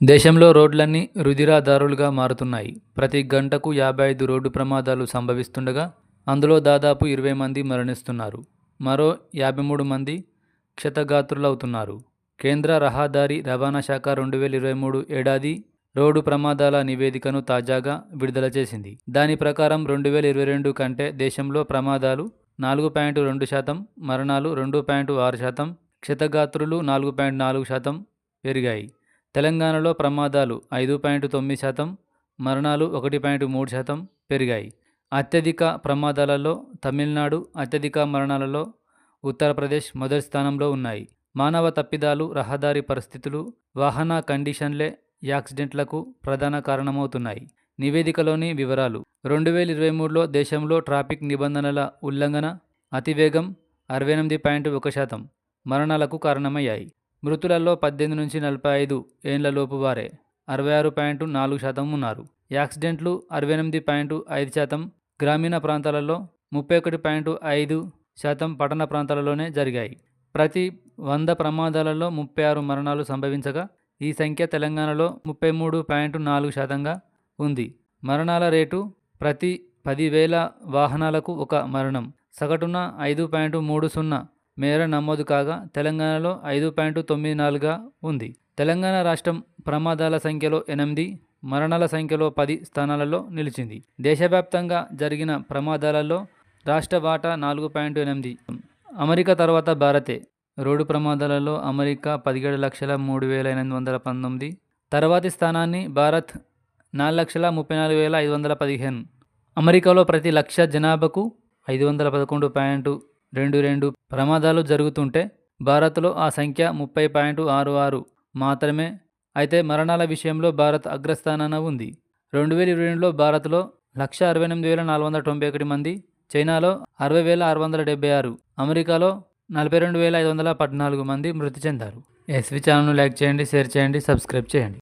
దేశంలో రోడ్లన్నీ రుధిరదారులుగా మారుతున్నాయి. ప్రతి గంటకు 55 రోడ్డు ప్రమాదాలు సంభవిస్తుండగా అందులో దాదాపు 20 మంది మరణిస్తున్నారు. మరో 53 మంది క్షతగాత్రులవుతున్నారు. కేంద్ర రహదారి రవాణా శాఖ 2023 ఏడాది రోడ్డు ప్రమాదాల నివేదికను తాజాగా విడుదల చేసింది. దాని ప్రకారం 2022 కంటే దేశంలో ప్రమాదాలు 4.2%, మరణాలు 2.6%, క్షతగాత్రులు 4.4% పెరిగాయి. తెలంగాణలో ప్రమాదాలు 5.9%, మరణాలు 1.3% పెరిగాయి. అత్యధిక ప్రమాదాలలో తమిళనాడు, అత్యధిక మరణాలలో ఉత్తరప్రదేశ్ మొదటి స్థానంలో ఉన్నాయి. మానవ తప్పిదాలు, రహదారి పరిస్థితులు, వాహన కండిషన్లే యాక్సిడెంట్లకు ప్రధాన కారణమవుతున్నాయి. నివేదికలోని వివరాలు: 2023లో దేశంలో ట్రాఫిక్ నిబంధనల ఉల్లంఘన, అతివేగం 68.1% మరణాలకు కారణమయ్యాయి. మృతులలో 18 నుంచి 45 ఏండ్లలోపు వారే 66.4% ఉన్నారు. యాక్సిడెంట్లు 68.5%, గ్రామీణ ప్రాంతాలలో 31.5%, పట్టణ ప్రాంతాలలోనే జరిగాయి. ప్రతి 100 ప్రమాదాలలో 36 మరణాలు సంభవించగా ఈ సంఖ్య తెలంగాణలో 33.4%గా ఉంది. మరణాల రేటు ప్రతి 10,000 వాహనాలకు ఒక మరణం. సగటున 5.30 మేర నమోదు కాగా తెలంగాణలో 5.94గా ఉంది. తెలంగాణ రాష్ట్రం ప్రమాదాల సంఖ్యలో 8, మరణాల సంఖ్యలో 10 స్థానాలలో నిలిచింది. దేశవ్యాప్తంగా జరిగిన ప్రమాదాలలో రాష్ట్ర వాటా 4.8. అమెరికా తర్వాత భారతే. రోడ్డు ప్రమాదాలలో అమెరికా 17,03,819, తర్వాతి స్థానాన్ని భారత్ 4,34,515. అమెరికాలో ప్రతి లక్ష జనాభాకు 511.22 ప్రమాదాలు జరుగుతుంటే భారత్లో ఆ సంఖ్య 30.66 మాత్రమే. అయితే మరణాల విషయంలో భారత్ అగ్రస్థానాన ఉంది. 2022లో భారత్లో 168,491 మంది, చైనాలో 60,676, అమెరికాలో 42,514 మంది మృతి చెందారు. ఎస్వి ఛానల్ను లైక్ చేయండి, షేర్ చేయండి, సబ్స్క్రైబ్ చేయండి.